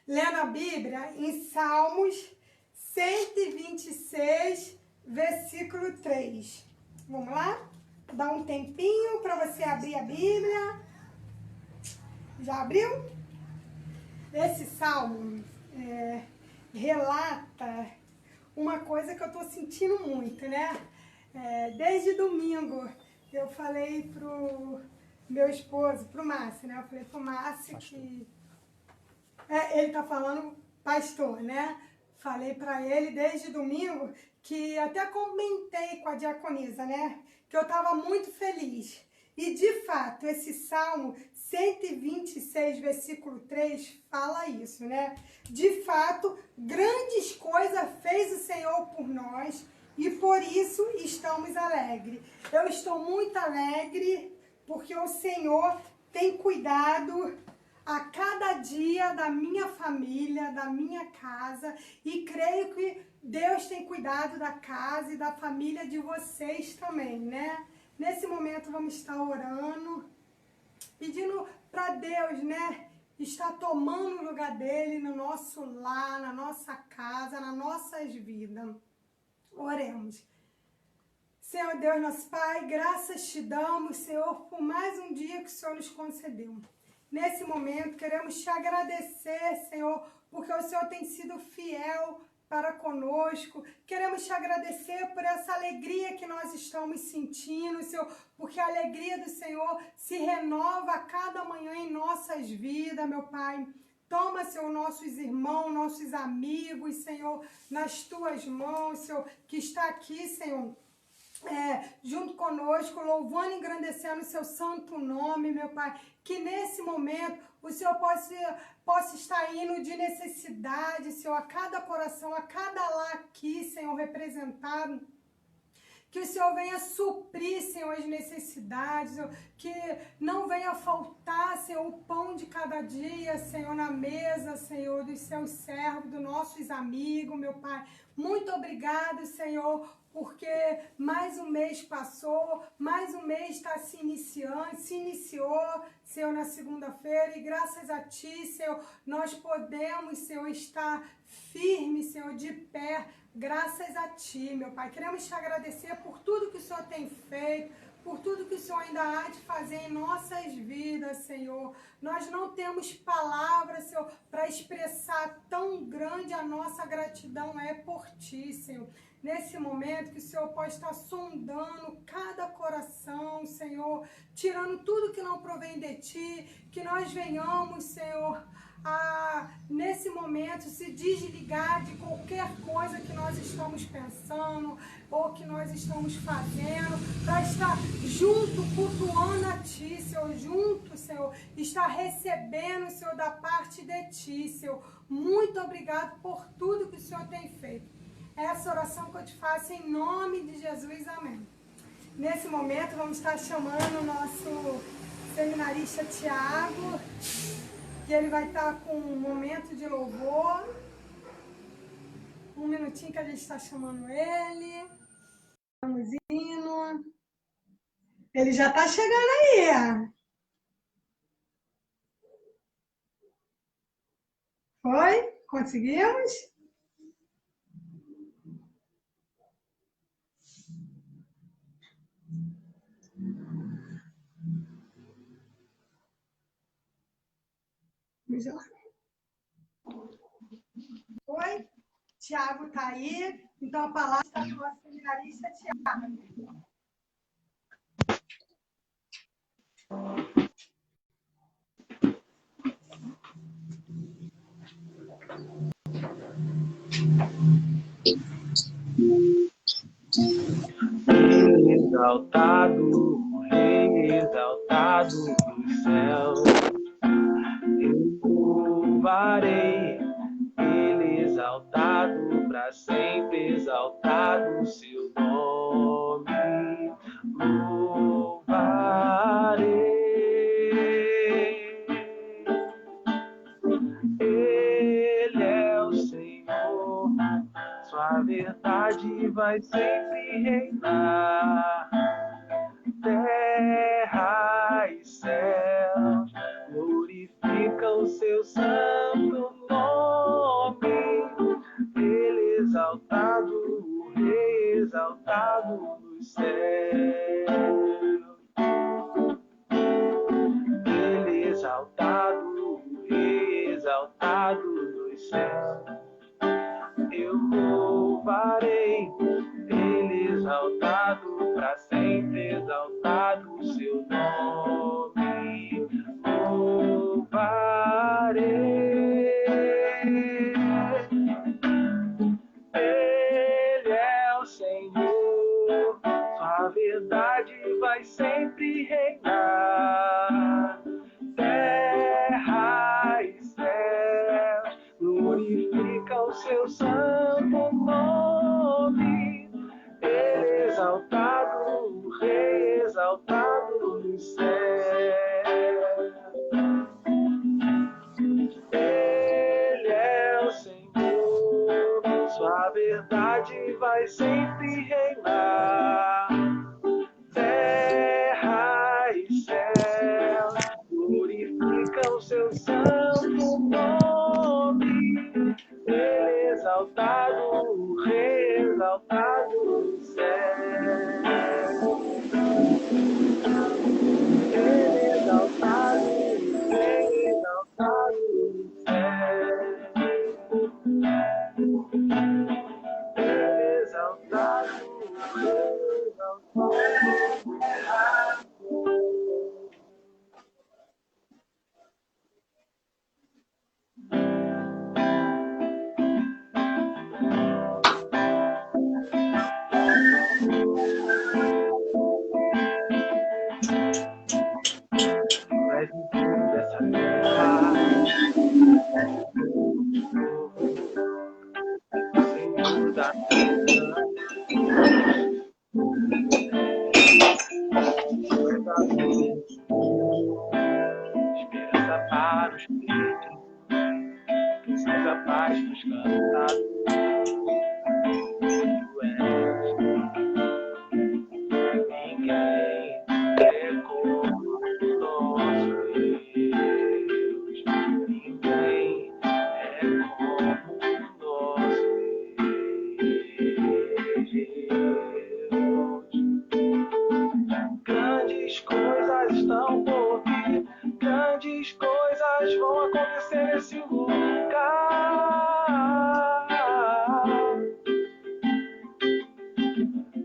lendo a Bíblia em Salmos 126, versículo 3. Vamos lá? Vou dar um tempinho para você abrir a Bíblia. Já abriu? Esse salmo relata uma coisa que eu estou sentindo muito, né? Desde domingo eu falei pro meu esposo, pro Márcio, né? Eu falei pro Márcio que... ele tá falando pastor, né? Falei para ele desde domingo que até comentei com a diaconisa, né? Que eu estava muito feliz. E de fato, esse Salmo 126, versículo 3, fala isso, né? De fato, grandes coisas fez o Senhor por nós e por isso estamos alegres. Eu estou muito alegre porque o Senhor tem cuidado a cada dia da minha família, da minha casa, e creio que Deus tem cuidado da casa e da família de vocês também, né? Nesse momento vamos estar orando, pedindo para Deus, né, estar tomando o lugar dele no nosso lar, na nossa casa, nas nossas vidas. Oremos. Senhor Deus, nosso Pai, graças te damos, Senhor, por mais um dia que o Senhor nos concedeu. Nesse momento, queremos te agradecer, Senhor, porque o Senhor tem sido fiel para conosco. Queremos te agradecer por essa alegria que nós estamos sentindo, Senhor, porque a alegria do Senhor se renova a cada manhã em nossas vidas, meu Pai. Toma, Senhor, nossos irmãos, nossos amigos, Senhor, nas tuas mãos, Senhor, que está aqui, Senhor, junto conosco, louvando e engrandecendo o seu santo nome, meu Pai, que nesse momento o Senhor possa estar indo de necessidade, Senhor, a cada coração, a cada lar aqui, Senhor, representado. Que o Senhor venha suprir, Senhor, as necessidades, Senhor, que não venha faltar, Senhor, o pão de cada dia, Senhor, na mesa, Senhor, dos seus servos, dos nossos amigos, meu Pai. Muito obrigado, Senhor, porque mais um mês passou, mais um mês está se iniciou, Senhor, na segunda-feira, e graças a Ti, Senhor, nós podemos, Senhor, estar firme, Senhor, de pé, graças a Ti, meu Pai. Queremos Te agradecer por tudo que o Senhor tem feito, por tudo que o Senhor ainda há de fazer em nossas vidas, Senhor. Nós não temos palavras, Senhor, para expressar tão grande a nossa gratidão é por Ti, Senhor. Nesse momento que o Senhor pode estar sondando cada coração, Senhor, tirando tudo que não provém de Ti, que nós venhamos, Senhor, nesse momento, se desligar de qualquer coisa que nós estamos pensando ou que nós estamos fazendo, para estar junto, cultuando a Ti, Senhor, junto, Senhor, estar recebendo, Senhor, da parte de Ti, Senhor. Muito obrigado por tudo que o Senhor tem feito. Essa oração que eu te faço em nome de Jesus, amém. Nesse momento, vamos estar chamando o nosso seminarista Tiago, que ele vai estar com um momento de louvor. Um minutinho que a gente está chamando ele. Vamos indo. Ele já está chegando aí. Foi? Conseguimos? Vamos lá. Oi? Tiago está aí. Então a palavra está com a seminarista Tiago. Rei exaltado do céu, eu louvarei, Ele exaltado, para sempre exaltado, seu nome louvarei. Ele é o Senhor, sua verdade vai sempre reinar. Terra e céus glorificam o seu santo nome. Ele exaltado, o Rei exaltado nos céus. Ele exaltado, o Rei exaltado nos céus. Eu louvarei, Ele exaltado, para sempre exaltado o seu nome. Louvarei. Ele é o Senhor, sua verdade vai sempre reinar. Terra e céus glorificam o seu santo nome. Ele exaltado, o Rei exaltado nos céus. Ele é o Senhor, sua verdade vai sempre reinar. Terra e céus glorificam o seu santo nome. Ele exaltado, o Rei exaltado nos céus. Ele exaltado, o Rei exaltado nos céus. Ele exaltado, o Rei exaltado. Dessa terra, Senhor da esperança para os pretos, traz a paz dos cansados. Tu és ninguém é como nosso Deus, ninguém é como nosso Deus. Grandes coisas estão por vir, grandes coisas vão acontecer nesse lugar.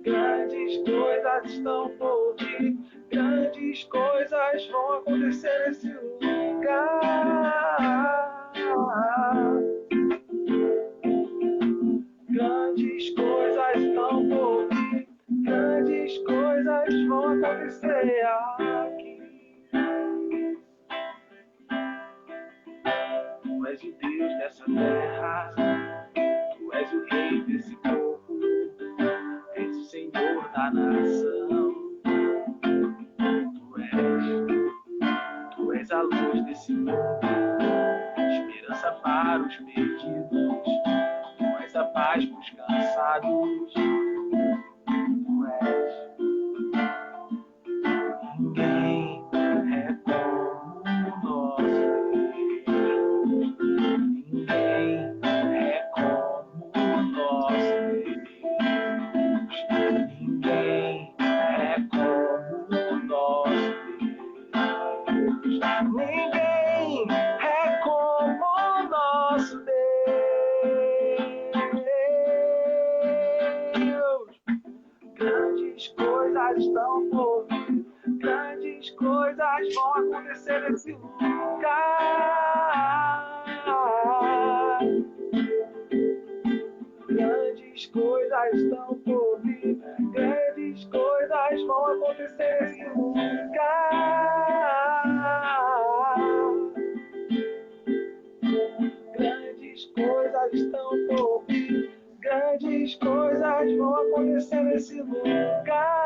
Grandes coisas estão por vir, grandes coisas vão acontecer nesse lugar. Grandes coisas estão por vir, grandes coisas vão acontecer aqui. Tu és o Deus dessa terra, tu és o Rei desse povo, és o Senhor da nação. Tu és a luz desse mundo, esperança para os perdidos. Tu és a paz para os cansados. Tu és. Ninguém é como o nosso Deus. Ninguém é como o nosso Deus. Ninguém é como o nosso Deus. Ninguém é como o nosso Deus. Grandes coisas estão por vir, grandes coisas vão acontecer nesse lugar. Grandes coisas estão por vir, grandes coisas vão acontecer nesse lugar. Grandes coisas estão por vir, grandes coisas vão acontecer nesse lugar.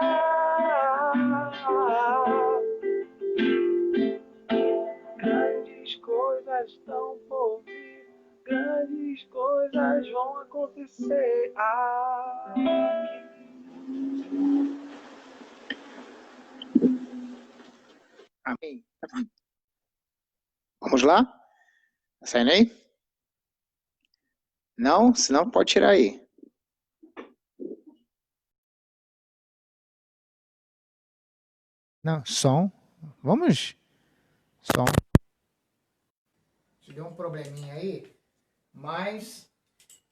Grandes coisas estão por vir, grandes coisas vão acontecer aqui. Amém. Vamos lá? Tá saindo aí? Não? Senão pode tirar aí. Não, som. Vamos. Som. Deu um probleminha aí, mas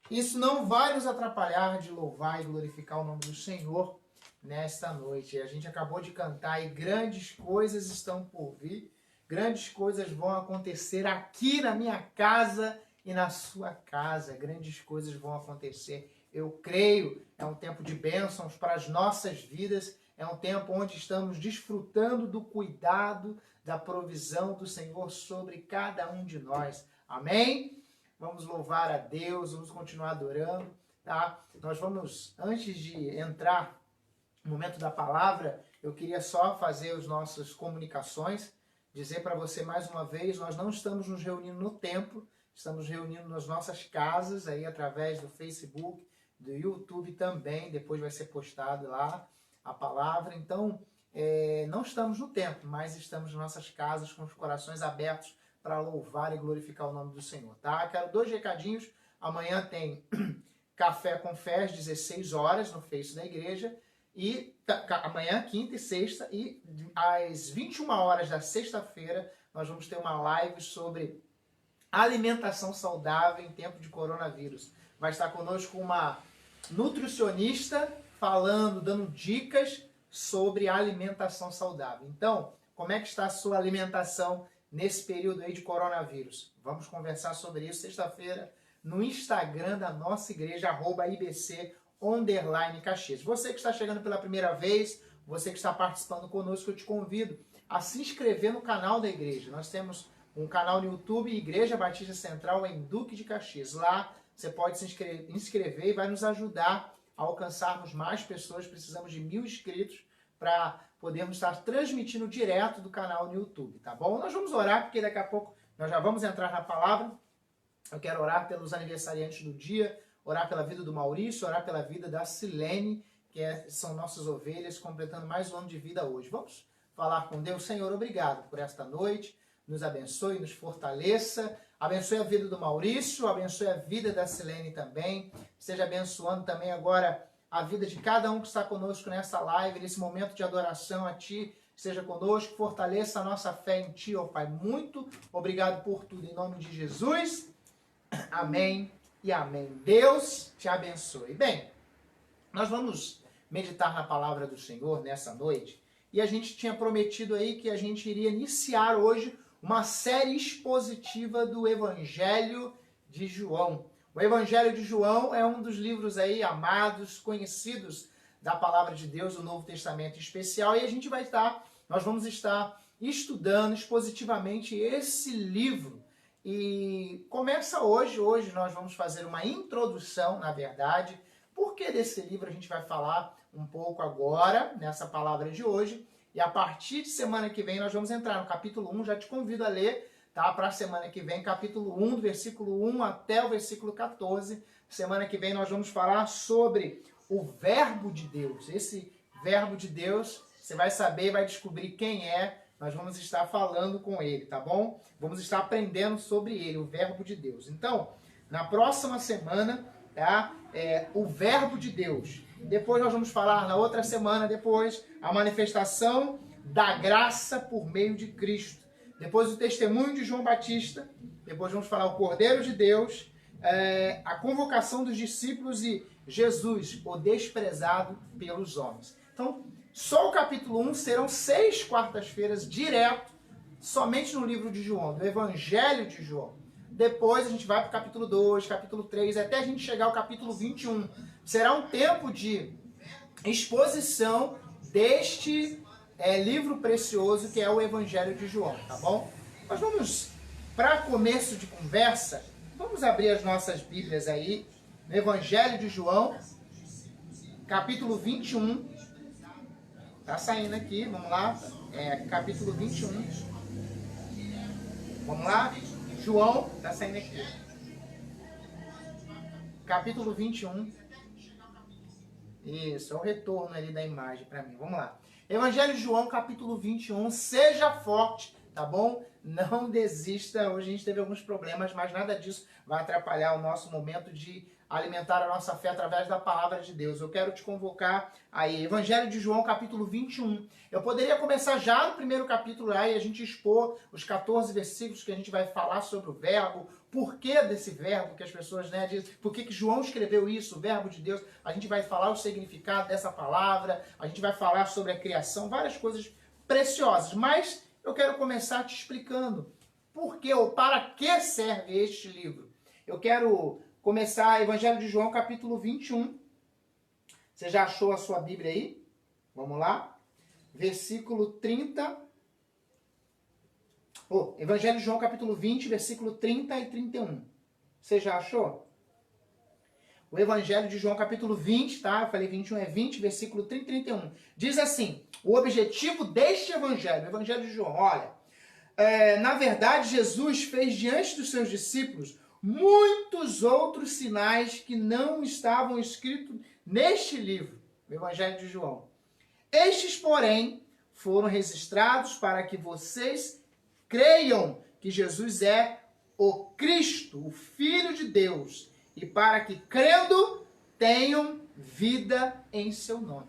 isso não vai nos atrapalhar de louvar e glorificar o nome do Senhor nesta noite. A gente acabou de cantar e grandes coisas estão por vir. Grandes coisas vão acontecer aqui na minha casa e na sua casa. Grandes coisas vão acontecer. Eu creio, é um tempo de bênçãos para as nossas vidas. É um tempo onde estamos desfrutando do cuidado, da provisão do Senhor sobre cada um de nós. Amém? Vamos louvar a Deus, vamos continuar adorando, tá? Nós vamos, antes de entrar no momento da palavra, eu queria só fazer as nossas comunicações, dizer para você mais uma vez, nós não estamos nos reunindo no templo, estamos reunindo nas nossas casas, aí através do Facebook, do YouTube também, depois vai ser postado lá a palavra. Então, não estamos no templo, mas estamos nas nossas casas com os corações abertos para louvar e glorificar o nome do Senhor, tá? Quero 2 recadinhos. Amanhã tem Café com Fé às 16 horas no Face da igreja. E amanhã, quinta e sexta, e às 21 horas da sexta-feira, nós vamos ter uma live sobre alimentação saudável em tempo de coronavírus. Vai estar conosco uma nutricionista falando, dando dicas sobre alimentação saudável. Então, como é que está a sua alimentação nesse período aí de coronavírus? Vamos conversar sobre isso sexta-feira no Instagram da nossa igreja, @IBC_Caxias. Você que está chegando pela primeira vez, você que está participando conosco, eu te convido a se inscrever no canal da igreja. Nós temos um canal no YouTube, Igreja Batista Central em Duque de Caxias. Lá você pode se inscrever e vai nos ajudar a alcançarmos mais pessoas. Precisamos de 1000 inscritos para podermos estar transmitindo direto do canal no YouTube, tá bom? Nós vamos orar, porque daqui a pouco nós já vamos entrar na palavra. Eu quero orar pelos aniversariantes do dia, orar pela vida do Maurício, orar pela vida da Silene, que são nossas ovelhas, completando mais um ano de vida hoje. Vamos falar com Deus. Senhor, obrigado por esta noite. Nos abençoe, nos fortaleça. Abençoe a vida do Maurício, abençoe a vida da Silene também. Esteja abençoando também agora a vida de cada um que está conosco nessa live, nesse momento de adoração a Ti. Esteja conosco, fortaleça a nossa fé em Ti, ó Pai. Muito obrigado por tudo, em nome de Jesus. Amém e amém. Deus te abençoe. Bem, nós vamos meditar na palavra do Senhor nessa noite. E a gente tinha prometido aí que a gente iria iniciar hoje uma série expositiva do Evangelho de João. O Evangelho de João é um dos livros aí amados, conhecidos da palavra de Deus, do Novo Testamento em especial, e nós vamos estar estudando expositivamente esse livro. E começa hoje nós vamos fazer uma introdução, na verdade. Por que desse livro a gente vai falar um pouco agora, nessa palavra de hoje, e a partir de semana que vem nós vamos entrar no capítulo 1, já te convido a ler, tá? Para a semana que vem, capítulo 1, do versículo 1 até o versículo 14. Semana que vem nós vamos falar sobre o Verbo de Deus. Esse Verbo de Deus, você vai saber, vai descobrir quem é, nós vamos estar falando com ele, tá bom? Vamos estar aprendendo sobre ele, o Verbo de Deus. Então, na próxima semana, tá? O Verbo de Deus. Depois nós vamos falar, na outra semana, depois, a manifestação da graça por meio de Cristo. Depois o testemunho de João Batista. Depois vamos falar o Cordeiro de Deus, a convocação dos discípulos e Jesus, o desprezado pelos homens. Então, só o capítulo 1 serão 6 quartas-feiras direto, somente no livro de João, do Evangelho de João. Depois a gente vai para o capítulo 2, capítulo 3, até a gente chegar ao capítulo 21. Será um tempo de exposição deste livro precioso que é o Evangelho de João, tá bom? Nós vamos, para começo de conversa, vamos abrir as nossas Bíblias aí, no Evangelho de João, capítulo 21. Tá saindo aqui, vamos lá, capítulo 21. Vamos lá? João, tá saindo aqui. Capítulo 21. Isso, é o retorno ali da imagem para mim. Vamos lá. Evangelho de João, capítulo 21. Seja forte tá bom? Não desista, hoje a gente teve alguns problemas, mas nada disso vai atrapalhar o nosso momento de alimentar a nossa fé através da palavra de Deus. Eu quero te convocar aí, Evangelho de João, capítulo 21. Eu poderia começar já no primeiro capítulo aí, a gente expor os 14 versículos que a gente vai falar sobre o verbo, porquê desse verbo que as pessoas, né, dizem, por que João escreveu isso, o verbo de Deus. A gente vai falar o significado dessa palavra, a gente vai falar sobre a criação, várias coisas preciosas. Mas eu quero começar te explicando por que ou para que serve este livro. Eu quero começar Evangelho de João, capítulo 21. Você já achou a sua Bíblia aí? Vamos lá. Versículo 30. Evangelho de João, capítulo 20, versículo 30 e 31. Você já achou? O Evangelho de João, capítulo 20, tá? Eu falei 21 é 20, versículo 30 e 31. Diz assim, o objetivo deste Evangelho, o Evangelho de João, olha, na verdade, Jesus fez diante dos seus discípulos muitos outros sinais que não estavam escritos neste livro, o Evangelho de João. Estes, porém, foram registrados para que vocês creiam que Jesus é o Cristo, o Filho de Deus, e para que, crendo, tenham vida em seu nome.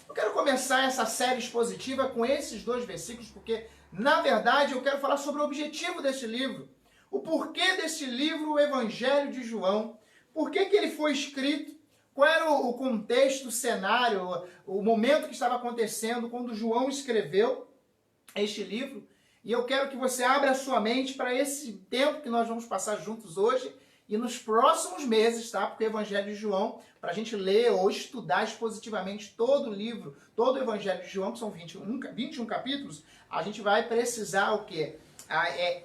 Eu quero começar essa série expositiva com esses dois versículos, porque, na verdade, eu quero falar sobre o objetivo deste livro. O porquê deste livro, o Evangelho de João, por que ele foi escrito, qual era o contexto, o cenário, o momento que estava acontecendo quando João escreveu este livro. E eu quero que você abra a sua mente para esse tempo que nós vamos passar juntos hoje e nos próximos meses, tá? Porque o Evangelho de João, para a gente ler ou estudar expositivamente todo o livro, todo o Evangelho de João, que são 21 capítulos, a gente vai precisar o quê?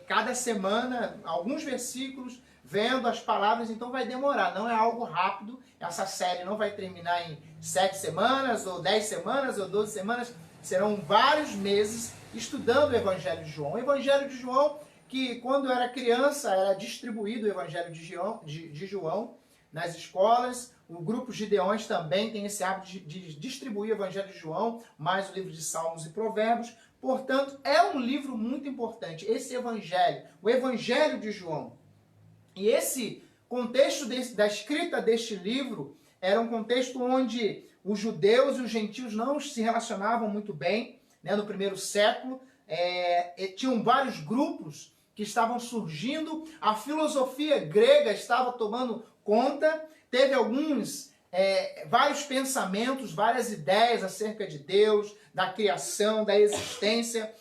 Cada semana, alguns versículos, vendo as palavras, então vai demorar, não é algo rápido. Essa série não vai terminar em 7 semanas, ou 10 semanas, ou 12 semanas, serão vários meses estudando o Evangelho de João. O Evangelho de João, que quando eu era criança, era distribuído o Evangelho de João nas escolas. O grupo Gideões também tem esse hábito de distribuir o Evangelho de João, mais o livro de Salmos e Provérbios. Portanto, é um livro muito importante, esse Evangelho, o Evangelho de João. E esse contexto da escrita deste livro era um contexto onde os judeus e os gentios não se relacionavam muito bem, né, no primeiro século. Tinham vários grupos que estavam surgindo, a filosofia grega estava tomando conta, teve vários pensamentos, várias ideias acerca de Deus, da criação, da existência,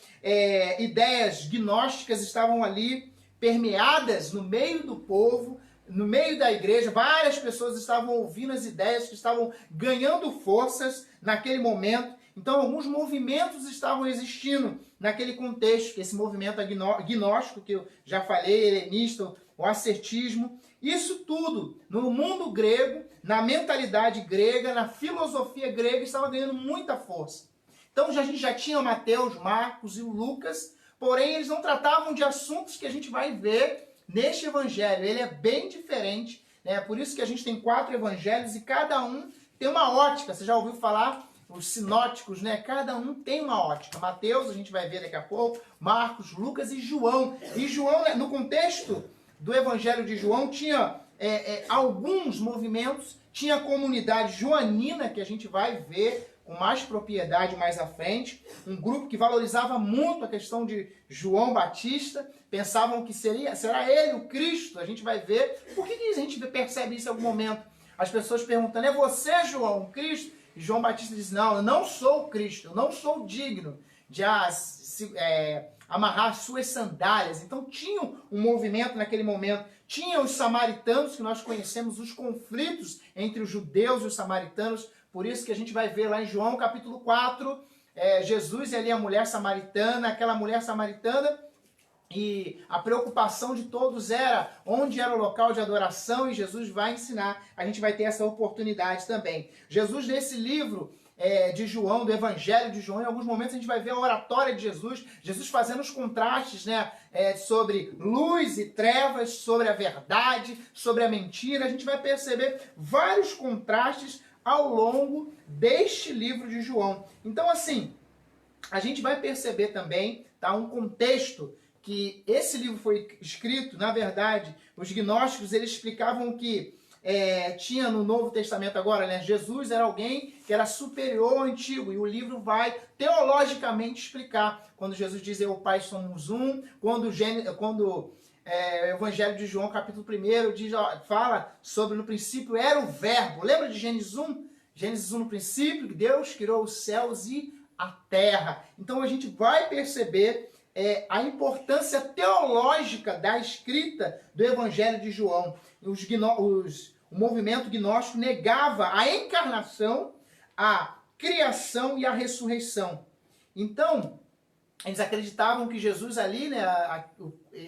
ideias gnósticas estavam ali permeadas no meio do povo, no meio da igreja. Várias pessoas estavam ouvindo as ideias que estavam ganhando forças naquele momento. Então, alguns movimentos estavam existindo naquele contexto, que esse movimento gnóstico, que eu já falei, helenista, o ascetismo. Isso tudo, no mundo grego, na mentalidade grega, na filosofia grega, estava ganhando muita força. Então, a gente já tinha Mateus, Marcos e Lucas, porém, eles não tratavam de assuntos que a gente vai ver neste evangelho. Ele é bem diferente, né? Por isso que a gente tem 4 evangelhos e cada um tem uma ótica. Você já ouviu falar? Os sinóticos, né? Cada um tem uma ótica. Mateus, a gente vai ver daqui a pouco, Marcos, Lucas e João. E João, né, no contexto do Evangelho de João, tinha alguns movimentos, tinha a comunidade joanina, que a gente vai ver com mais propriedade mais à frente, um grupo que valorizava muito a questão de João Batista, pensavam que será ele o Cristo, a gente vai ver. Por que a gente percebe isso em algum momento? As pessoas perguntando, é você, João, o Cristo? E João Batista diz, não, eu não sou o Cristo, eu não sou digno de amarrar suas sandálias. Então tinha um movimento naquele momento, tinha os samaritanos, que nós conhecemos os conflitos entre os judeus e os samaritanos, por isso que a gente vai ver lá em João capítulo 4, Jesus e ali a mulher samaritana, aquela mulher samaritana, e a preocupação de todos era onde era o local de adoração, e Jesus vai ensinar, a gente vai ter essa oportunidade também. Jesus, nesse livro de João, do Evangelho de João, em alguns momentos a gente vai ver a oratória de Jesus, Jesus fazendo os contrastes, né, sobre luz e trevas, sobre a verdade, sobre a mentira. A gente vai perceber vários contrastes ao longo deste livro de João. Então, assim, a gente vai perceber também, tá? Um contexto que esse livro foi escrito, na verdade, os gnósticos eles explicavam que tinha no Novo Testamento agora, né? Jesus era alguém que era superior ao antigo, e o livro vai teologicamente explicar. Quando Jesus diz, eu e o Pai somos um, quando o Evangelho de João, capítulo 1, diz, fala sobre no princípio era o verbo. Lembra de Gênesis 1? Gênesis 1 no princípio, que Deus criou os céus e a terra. Então a gente vai perceber a importância teológica da escrita do Evangelho de João. O movimento gnóstico negava a encarnação, a criação e a ressurreição. Então, eles acreditavam que Jesus ali, né,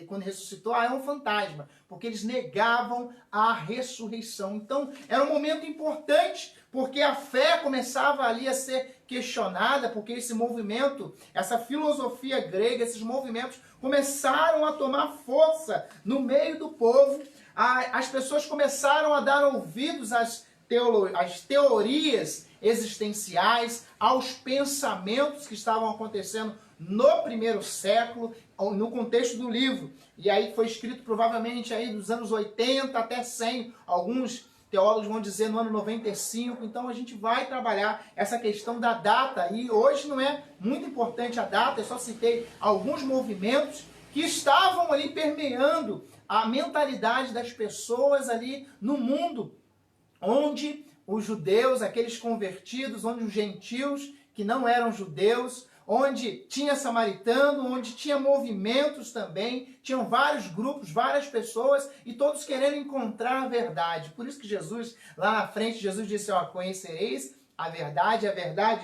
quando ressuscitou, é um fantasma, porque eles negavam a ressurreição. Então, era um momento importante, porque a fé começava ali a ser questionada, porque esse movimento, essa filosofia grega, esses movimentos começaram a tomar força no meio do povo. As pessoas começaram a dar ouvidos às teorias existenciais, aos pensamentos que estavam acontecendo no primeiro século, no contexto do livro. E aí foi escrito provavelmente aí dos anos 80 até 100, alguns teólogos vão dizer no ano 95, então a gente vai trabalhar essa questão da data, e hoje não é muito importante a data, eu só citei alguns movimentos que estavam ali permeando a mentalidade das pessoas ali no mundo, onde os judeus, aqueles convertidos, onde os gentios que não eram judeus, onde tinha samaritano, onde tinha movimentos também, tinham vários grupos, várias pessoas, e todos querendo encontrar a verdade. Por isso que Jesus, lá na frente, Jesus disse, conhecereis a verdade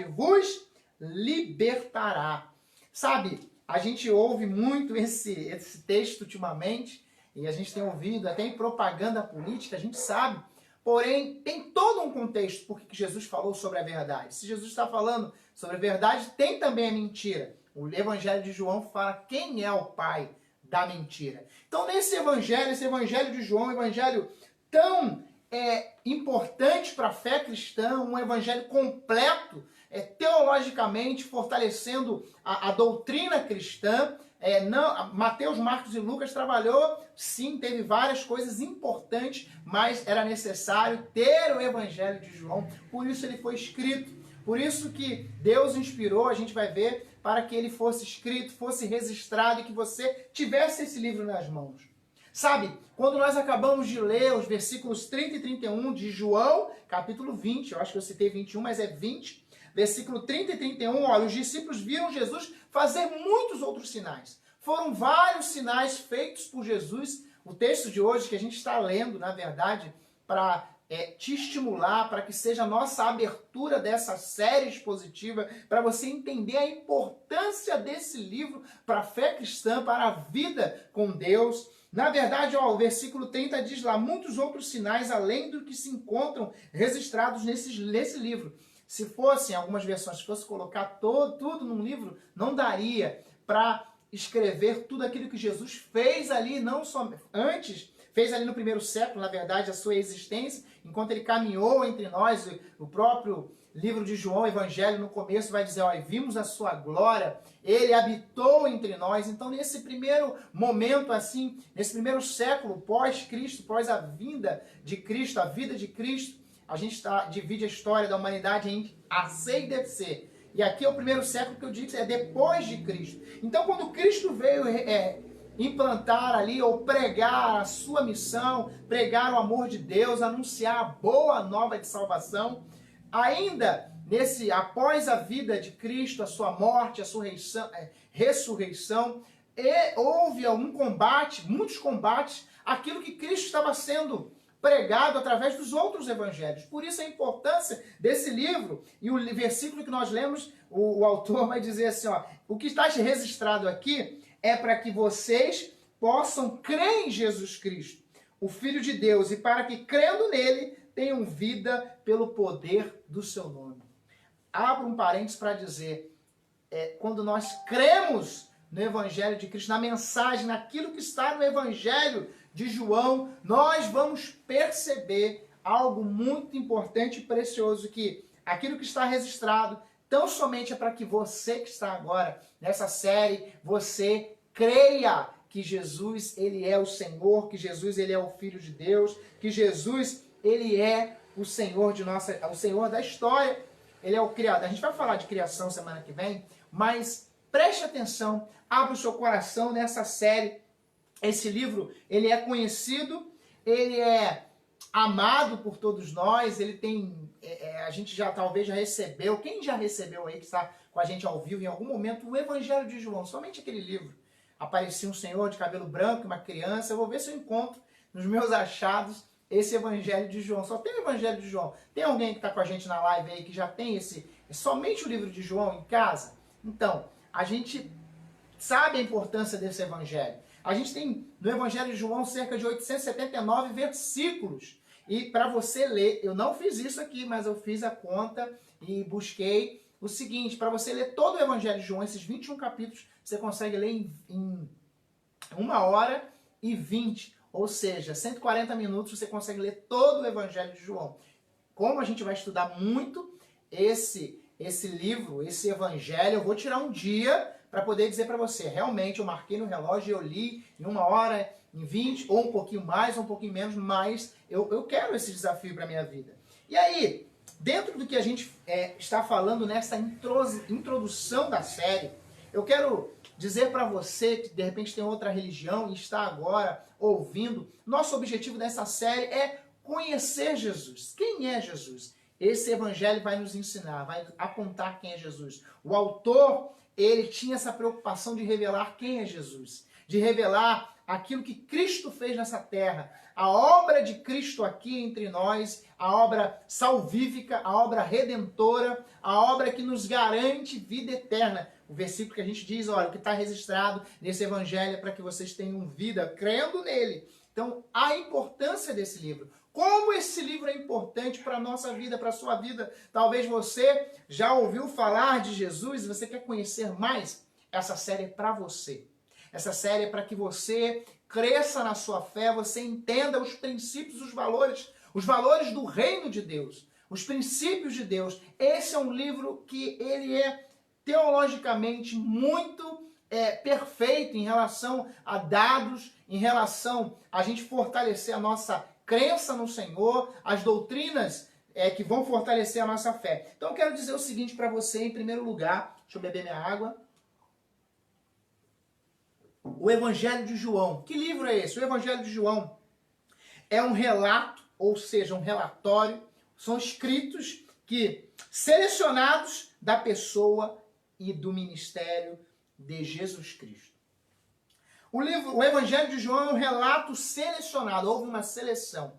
vos libertará. Sabe, a gente ouve muito esse texto ultimamente, e a gente tem ouvido até em propaganda política, a gente sabe. Porém, tem todo um contexto por que Jesus falou sobre a verdade. Se Jesus está falando sobre a verdade, tem também a mentira. O Evangelho de João fala quem é o pai da mentira. Então, esse Evangelho de João, um evangelho tão importante para a fé cristã, um evangelho completo, teologicamente, fortalecendo a doutrina cristã. Mateus, Marcos e Lucas trabalhou, sim, teve várias coisas importantes, mas era necessário ter o Evangelho de João, por isso ele foi escrito, por isso que Deus inspirou, a gente vai ver, para que ele fosse escrito, fosse registrado e que você tivesse esse livro nas mãos. Sabe, quando nós acabamos de ler os versículos 30 e 31 de João, capítulo 20, eu acho que eu citei 21, mas é 20, versículo 30 e 31, olha, os discípulos viram Jesus fazer muitos outros sinais. Foram vários sinais feitos por Jesus. O texto de hoje que a gente está lendo, na verdade, para te estimular, para que seja a nossa abertura dessa série expositiva, para você entender a importância desse livro para a fé cristã, para a vida com Deus. Na verdade, o versículo 30 diz lá, muitos outros sinais além do que se encontram registrados nesse livro. Se fossem, algumas versões, se fosse colocar tudo num livro, não daria para escrever tudo aquilo que Jesus fez ali, não só antes, fez ali no primeiro século, na verdade, a sua existência, enquanto ele caminhou entre nós. O próprio livro de João, Evangelho, no começo vai dizer, vimos a sua glória, ele habitou entre nós. Então, nesse primeiro momento, assim, nesse primeiro século, pós-Cristo, pós a vinda de Cristo, a vida de Cristo, a gente divide a história da humanidade em A, C e DC. E aqui é o primeiro século que eu digo é depois de Cristo. Então, quando Cristo veio implantar ali, ou pregar a sua missão, pregar o amor de Deus, anunciar a boa nova de salvação, ainda após a vida de Cristo, a sua morte, a sua ressurreição, houve algum combate, muitos combates, aquilo que Cristo estava sendo pregado através dos outros evangelhos. Por isso a importância desse livro. E o versículo que nós lemos, o autor vai dizer assim, o que está registrado aqui é para que vocês possam crer em Jesus Cristo, o Filho de Deus, e para que, crendo nele, tenham vida pelo poder do seu nome. Abro um parênteses para dizer, quando nós cremos no Evangelho de Cristo, na mensagem, naquilo que está no Evangelho de João, nós vamos perceber algo muito importante e precioso, que aquilo que está registrado tão somente é para que você que está agora nessa série, você creia que Jesus, ele é o Senhor, que Jesus, ele é o Filho de Deus, que Jesus, ele é o Senhor o Senhor da história, ele é o Criador. A gente vai falar de criação semana que vem, mas preste atenção, abra o seu coração nessa série. Esse livro, ele é conhecido, ele é amado por todos nós, ele tem, a gente já talvez já recebeu, quem já recebeu aí que está com a gente ao vivo em algum momento, o Evangelho de João, somente aquele livro. Aparecia um senhor de cabelo branco, uma criança, eu vou ver se eu encontro nos meus achados esse Evangelho de João. Só tem o Evangelho de João. Tem alguém que está com a gente na live aí que já tem somente o livro de João em casa? Então, a gente sabe a importância desse Evangelho. A gente tem no Evangelho de João cerca de 879 versículos. E para você ler, eu não fiz isso aqui, mas eu fiz a conta e busquei o seguinte, para você ler todo o Evangelho de João, esses 21 capítulos, você consegue ler em 1h20, ou seja, 140 minutos você consegue ler todo o Evangelho de João. Como a gente vai estudar muito esse livro, esse Evangelho, eu vou tirar um dia para poder dizer para você, realmente eu marquei no relógio e eu li em 1h20, ou um pouquinho mais, ou um pouquinho menos, mas eu quero esse desafio para a minha vida. E aí, dentro do que a gente está falando nessa introdução da série, eu quero dizer para você que de repente tem outra religião e está agora ouvindo, nosso objetivo dessa série é conhecer Jesus. Quem é Jesus? Esse evangelho vai nos ensinar, vai apontar quem é Jesus. O autor, ele tinha essa preocupação de revelar quem é Jesus, de revelar aquilo que Cristo fez nessa terra, a obra de Cristo aqui entre nós, a obra salvífica, a obra redentora, a obra que nos garante vida eterna. O versículo que a gente diz, olha, o que está registrado nesse evangelho é para que vocês tenham vida crendo nele. Então, a importância desse livro. Como esse livro é importante para a nossa vida, para a sua vida. Talvez você já ouviu falar de Jesus e você quer conhecer mais. Essa série é para você. Essa série é para que você cresça na sua fé, você entenda os princípios, os valores do reino de Deus, os princípios de Deus. Esse é um livro que ele é teologicamente muito perfeito em relação a dados, em relação a gente fortalecer a nossa crença no Senhor, as doutrinas que vão fortalecer a nossa fé. Então eu quero dizer o seguinte para você, em primeiro lugar, deixa eu beber minha água. O Evangelho de João. Que livro é esse? O Evangelho de João é um relato, ou seja, um relatório, são escritos selecionados da pessoa e do ministério de Jesus Cristo. O Evangelho de João é um relato selecionado, houve uma seleção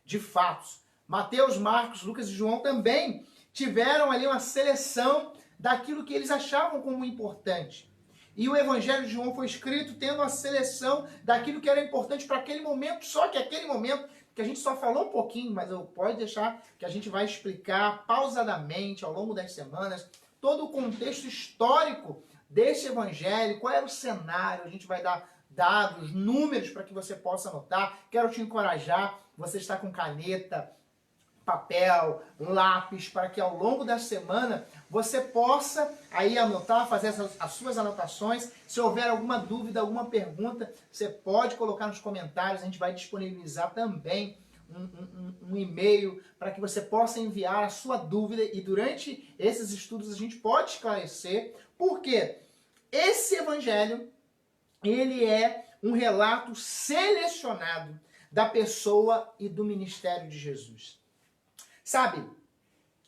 de fatos. Mateus, Marcos, Lucas e João também tiveram ali uma seleção daquilo que eles achavam como importante. E o Evangelho de João foi escrito tendo a seleção daquilo que era importante para aquele momento, só que aquele momento, que a gente só falou um pouquinho, mas pode deixar que a gente vai explicar pausadamente ao longo das semanas todo o contexto histórico desse Evangelho, qual era o cenário, a gente vai dar dados, números para que você possa anotar. Quero te encorajar, você está com caneta, papel, lápis, para que ao longo da semana você possa aí anotar, fazer as suas anotações. Se houver alguma dúvida, alguma pergunta, você pode colocar nos comentários, a gente vai disponibilizar também um e-mail para que você possa enviar a sua dúvida e durante esses estudos a gente pode esclarecer, porque esse evangelho, ele é um relato selecionado da pessoa e do ministério de Jesus. Sabe,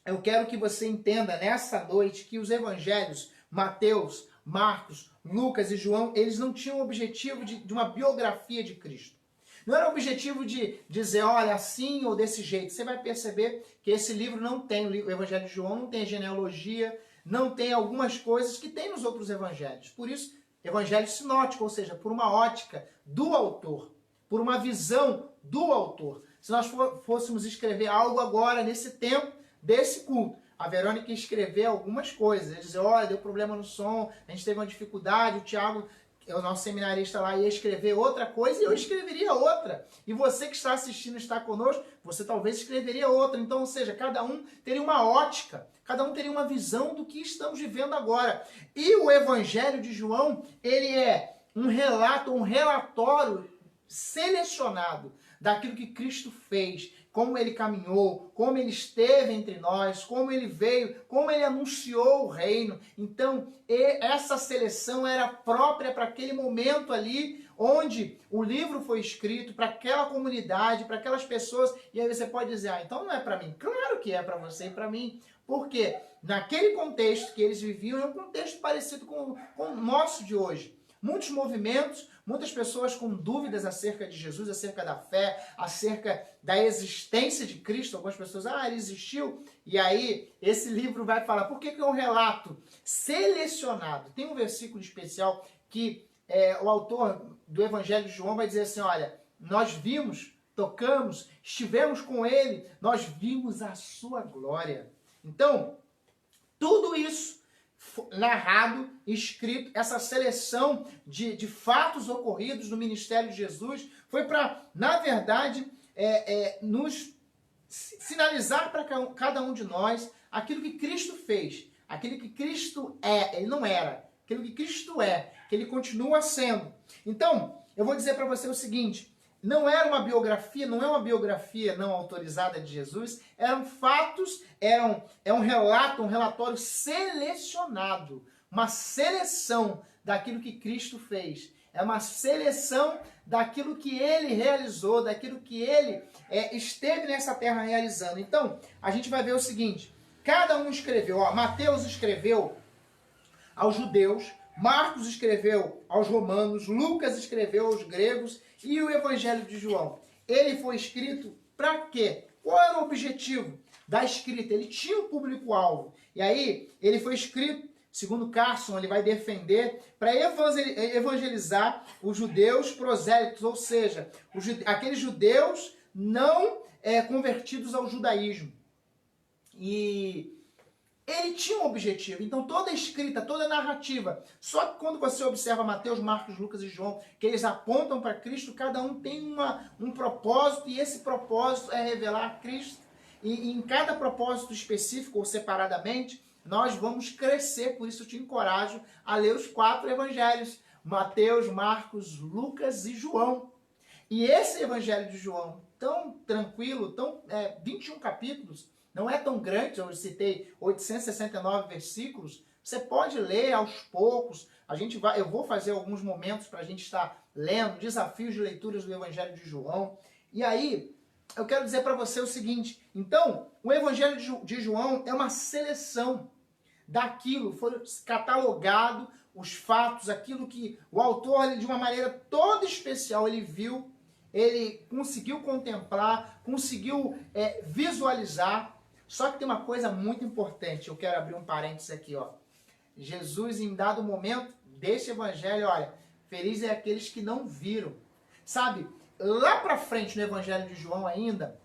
eu quero que você entenda nessa noite que os evangelhos, Mateus, Marcos, Lucas e João, eles não tinham o objetivo de uma biografia de Cristo. Não era o objetivo de dizer, olha, assim ou desse jeito. Você vai perceber que esse livro não tem, o Evangelho de João não tem genealogia, não tem algumas coisas que tem nos outros evangelhos. Por isso, evangelho sinótico, ou seja, por uma ótica do autor, por uma visão do autor. Se nós fôssemos escrever algo agora, nesse tempo desse culto, a Verônica ia escrever algumas coisas. Ia dizer, olha, deu problema no som, a gente teve uma dificuldade, o Tiago o nosso seminarista lá ia escrever outra coisa e eu escreveria outra. E você que está assistindo, está conosco, você talvez escreveria outra. Então, ou seja, cada um teria uma ótica, cada um teria uma visão do que estamos vivendo agora. E o Evangelho de João, ele é um relato, um relatório selecionado daquilo que Cristo fez, como ele caminhou, como ele esteve entre nós, como ele veio, como ele anunciou o reino. Então, essa seleção era própria para aquele momento ali, onde o livro foi escrito, para aquela comunidade, para aquelas pessoas. E aí você pode dizer, então não é para mim. Claro que é para você e para mim. Porque naquele contexto que eles viviam, é um contexto parecido com o nosso de hoje. Muitos movimentos, muitas pessoas com dúvidas acerca de Jesus, acerca da fé, acerca da existência de Cristo. Algumas pessoas, ele existiu. E aí, esse livro vai falar, por que é um relato selecionado? Tem um versículo especial que o autor do Evangelho de João vai dizer assim, olha, nós vimos, tocamos, estivemos com ele, nós vimos a sua glória. Então, tudo isso narrado, escrito, essa seleção de fatos ocorridos no ministério de Jesus, foi para, na verdade, nos sinalizar para cada um de nós aquilo que Cristo fez, aquilo que Cristo é, ele não era, aquilo que Cristo é, que ele continua sendo. Então, eu vou dizer para você o seguinte, não era uma biografia, não é uma biografia não autorizada de Jesus, eram fatos, é um relato, um relatório selecionado, uma seleção daquilo que Cristo fez, é uma seleção daquilo que ele realizou, daquilo que ele esteve nessa terra realizando. Então, a gente vai ver o seguinte, cada um escreveu, Mateus escreveu aos judeus, Marcos escreveu aos romanos, Lucas escreveu aos gregos e o Evangelho de João. Ele foi escrito para quê? Qual era o objetivo da escrita? Ele tinha um público-alvo. E aí, ele foi escrito, segundo Carson, ele vai defender, para evangelizar os judeus prosélitos, ou seja, aqueles judeus não convertidos ao judaísmo. E ele tinha um objetivo, então toda a escrita, toda a narrativa, só que quando você observa Mateus, Marcos, Lucas e João, que eles apontam para Cristo, cada um tem um propósito, e esse propósito é revelar Cristo. E em cada propósito específico ou separadamente, nós vamos crescer, por isso eu te encorajo a ler os 4 evangelhos, Mateus, Marcos, Lucas e João. E esse evangelho de João, tão tranquilo, 21 capítulos, não é tão grande, eu citei 869 versículos, você pode ler aos poucos, eu vou fazer alguns momentos para a gente estar lendo, desafios de leituras do Evangelho de João, e aí eu quero dizer para você o seguinte, então, o Evangelho de João é uma seleção daquilo, foi catalogado os fatos, aquilo que o autor, de uma maneira toda especial, ele viu, ele conseguiu contemplar, conseguiu visualizar. Só que tem uma coisa muito importante, eu quero abrir um parênteses aqui, Jesus, em dado momento desse evangelho, olha, felizes é aqueles que não viram. Sabe, lá pra frente no Evangelho de João ainda,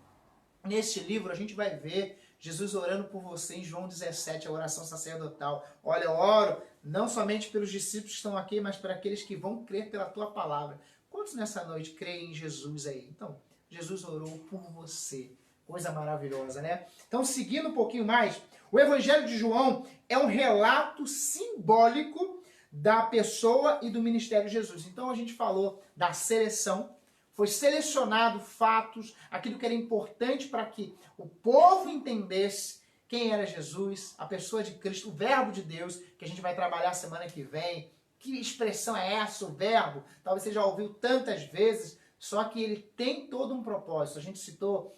nesse livro a gente vai ver Jesus orando por você em João 17, a oração sacerdotal. Olha, eu oro não somente pelos discípulos que estão aqui, mas para aqueles que vão crer pela tua palavra. Quantos nessa noite creem em Jesus aí? Então, Jesus orou por você. Coisa maravilhosa, né? Então, seguindo um pouquinho mais, o Evangelho de João é um relato simbólico da pessoa e do ministério de Jesus. Então, a gente falou da seleção, foi selecionado fatos, aquilo que era importante para que o povo entendesse quem era Jesus, a pessoa de Cristo, o verbo de Deus, que a gente vai trabalhar semana que vem. Que expressão é essa, o verbo? Talvez você já ouviu tantas vezes, só que ele tem todo um propósito. A gente citou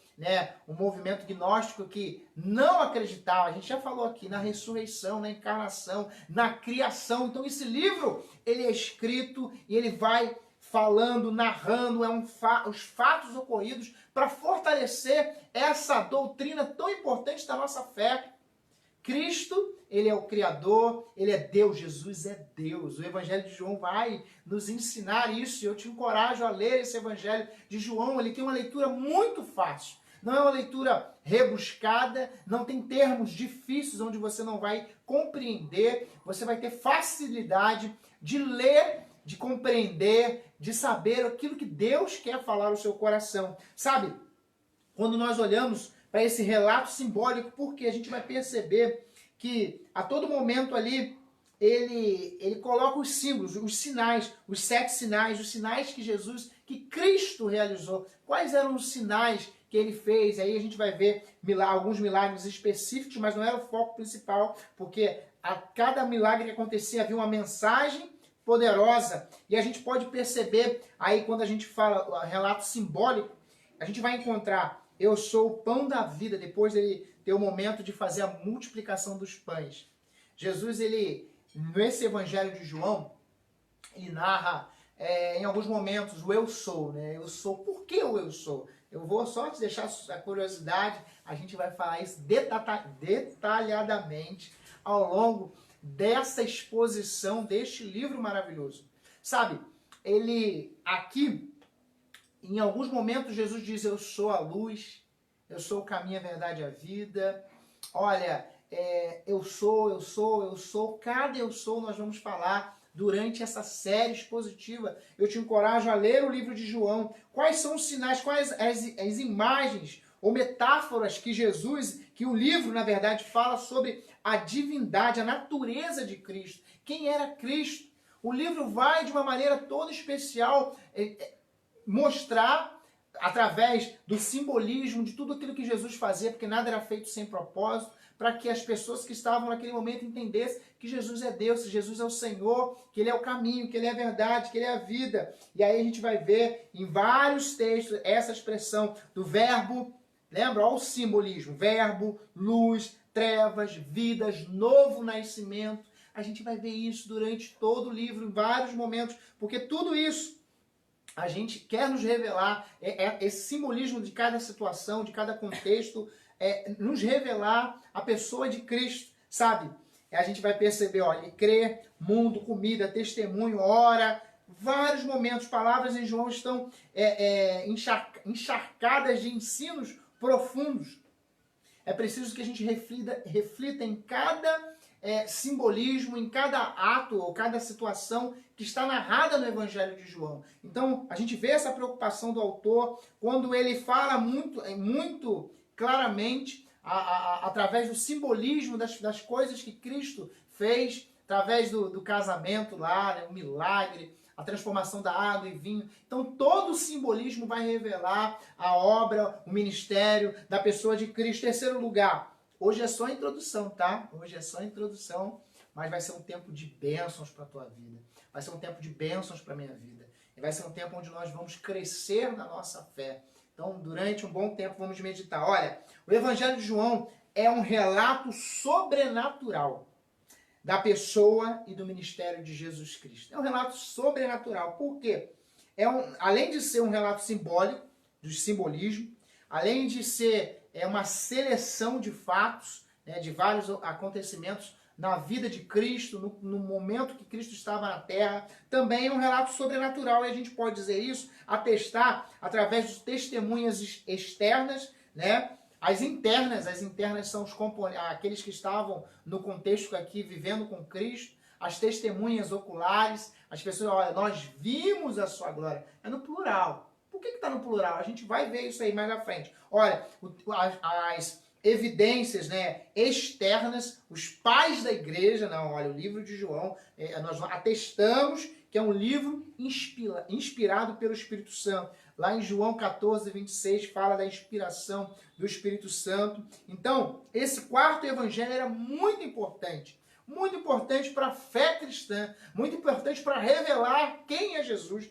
um movimento gnóstico que não acreditava, a gente já falou aqui, na ressurreição, na encarnação, na criação. Então esse livro, ele é escrito e ele vai falando, narrando, os fatos ocorridos para fortalecer essa doutrina tão importante da nossa fé. Cristo, ele é o Criador, ele é Deus, Jesus é Deus. O Evangelho de João vai nos ensinar isso, e eu te encorajo a ler esse Evangelho de João. Ele tem uma leitura muito fácil, não é uma leitura rebuscada, não tem termos difíceis onde você não vai compreender, você vai ter facilidade de ler, de compreender, de saber aquilo que Deus quer falar ao seu coração. Sabe, quando nós olhamos para esse relato simbólico, porque a gente vai perceber que a todo momento ali ele coloca os símbolos, os sinais, os 7 sinais, os sinais que Cristo realizou. Quais eram os sinais que ele fez? Aí a gente vai ver alguns milagres específicos, mas não era o foco principal, porque a cada milagre que acontecia havia uma mensagem poderosa. E a gente pode perceber aí quando a gente fala relato simbólico, a gente vai encontrar: eu sou o pão da vida, depois dele ter o momento de fazer a multiplicação dos pães. Jesus, nesse Evangelho de João, ele narra em alguns momentos o eu sou, né? Eu sou. Por que o eu sou? Eu vou só te deixar a curiosidade, a gente vai falar isso detalhadamente ao longo dessa exposição deste livro maravilhoso. Sabe, aqui, em alguns momentos, Jesus diz: eu sou a luz, eu sou o caminho, a verdade e a vida. Olha, eu sou. Cada eu sou nós vamos falar durante essa série expositiva. Eu te encorajo a ler o livro de João. Quais são os sinais, quais as imagens ou metáforas que o livro, na verdade, fala sobre a divindade, a natureza de Cristo. Quem era Cristo? O livro vai, de uma maneira toda especial, mostrar, através do simbolismo, de tudo aquilo que Jesus fazia, porque nada era feito sem propósito, para que as pessoas que estavam naquele momento entendessem que Jesus é Deus, que Jesus é o Senhor, que Ele é o caminho, que Ele é a verdade, que Ele é a vida. E aí a gente vai ver em vários textos essa expressão do verbo. Lembra? Olha o simbolismo. Verbo, luz, trevas, vidas, novo nascimento. A gente vai ver isso durante todo o livro, em vários momentos, porque tudo isso a gente quer nos revelar, esse simbolismo de cada situação, de cada contexto, nos revelar a pessoa de Cristo, sabe? A gente vai perceber, olha, crer, mundo, comida, testemunho, hora, vários momentos, palavras em João estão encharcadas de ensinos profundos. É preciso que a gente reflita em cada simbolismo, em cada ato ou cada situação que está narrada no Evangelho de João. Então, a gente vê essa preocupação do autor quando ele fala muito claramente, através do simbolismo das coisas que Cristo fez, através do casamento lá, né, o milagre, a transformação da água e vinho. Então, todo o simbolismo vai revelar a obra, o ministério da pessoa de Cristo. Terceiro lugar, hoje é só a introdução, tá? Hoje é só a introdução, mas vai ser um tempo de bênçãos para a tua vida. Vai ser um tempo de bênçãos para a minha vida. E vai ser um tempo onde nós vamos crescer na nossa fé. Então, durante um bom tempo, vamos meditar. Olha, o Evangelho de João é um relato sobrenatural da pessoa e do ministério de Jesus Cristo. É um relato sobrenatural. Por quê? Além de ser um relato simbólico, do simbolismo, além de ser uma seleção de fatos, né, de vários acontecimentos na vida de Cristo, no momento que Cristo estava na Terra, também é um relato sobrenatural, e a gente pode dizer isso, atestar através de testemunhas externas, né? As internas são aqueles que estavam no contexto aqui, vivendo com Cristo, as testemunhas oculares, as pessoas, olha, nós vimos a sua glória. É no plural. Por que está no plural? A gente vai ver isso aí mais à frente. Olha, as evidências, né, externas, os pais da igreja, não, olha, o livro de João, nós atestamos que é um livro inspirado pelo Espírito Santo. Lá em João 14, 26, fala da inspiração do Espírito Santo. Então, esse quarto evangelho era muito importante para a fé cristã, muito importante para revelar quem é Jesus.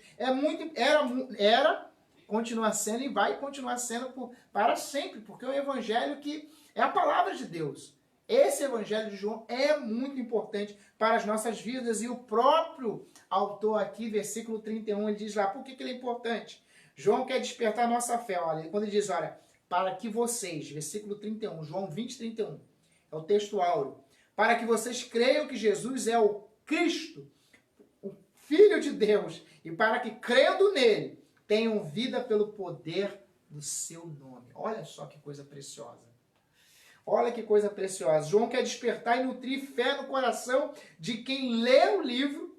Continua sendo e vai continuar sendo para sempre, porque é um evangelho que é a palavra de Deus. Esse evangelho de João é muito importante para as nossas vidas, e o próprio autor aqui, versículo 31, ele diz lá, por que ele é importante? João quer despertar a nossa fé, olha, quando ele diz, olha, para que vocês, versículo 31, João 20, 31, é o texto áureo, para que vocês creiam que Jesus é o Cristo, o Filho de Deus, e para que, crendo nele, tenham vida pelo poder do seu nome. Olha só que coisa preciosa. Olha que coisa preciosa. João quer despertar e nutrir fé no coração de quem lê o livro,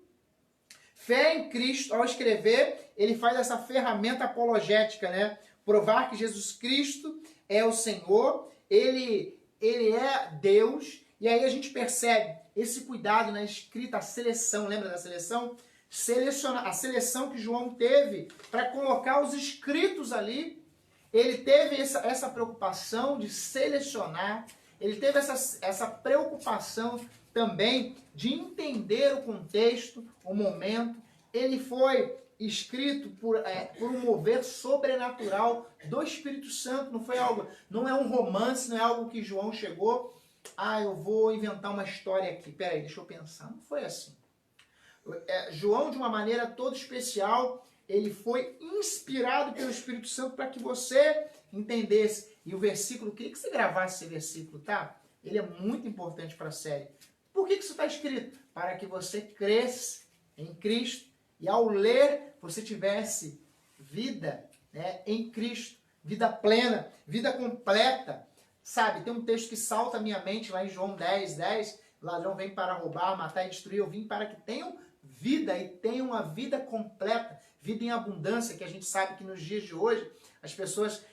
Fé em Cristo, ao escrever, ele faz essa ferramenta apologética, né? Provar que Jesus Cristo é o Senhor, ele é Deus, e aí a gente percebe esse cuidado na escrita, a seleção, lembra da seleção? A seleção que João teve para colocar os escritos ali, ele teve essa preocupação de selecionar, ele teve essa preocupação também de entender o contexto, o momento. Ele foi escrito por um mover sobrenatural do Espírito Santo. Não é um romance, não é algo que João chegou, eu vou inventar uma história aqui. Peraí, deixa eu pensar. Não foi assim. João, de uma maneira toda especial, ele foi inspirado pelo Espírito Santo para que você entendesse. E o versículo, eu queria que você gravasse esse versículo, tá? Ele é muito importante para a série. Por que isso está escrito? Para que você cresça em Cristo e ao ler você tivesse vida, né, em Cristo, vida plena, vida completa. Sabe, tem um texto que salta a minha mente lá em João 10:10, ladrão vem para roubar, matar e destruir, eu vim para que tenham vida e tenham uma vida completa, vida em abundância, que a gente sabe que nos dias de hoje as pessoas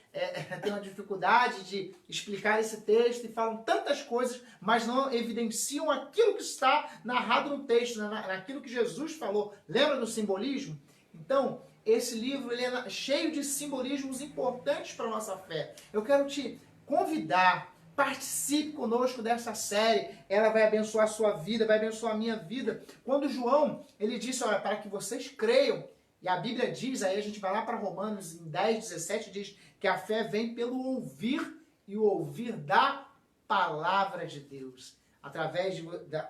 têm uma dificuldade de explicar esse texto e falam tantas coisas, mas não evidenciam aquilo que está narrado no texto, naquilo que Jesus falou. Lembra do simbolismo? Então, esse livro ele é cheio de simbolismos importantes para a nossa fé. Eu quero te convidar, participe conosco dessa série, ela vai abençoar a sua vida, vai abençoar a minha vida. Quando João, ele disse, olha, para que vocês creiam, e a Bíblia diz, aí a gente vai lá para Romanos, em 10:17, diz que a fé vem pelo ouvir, e o ouvir da palavra de Deus, através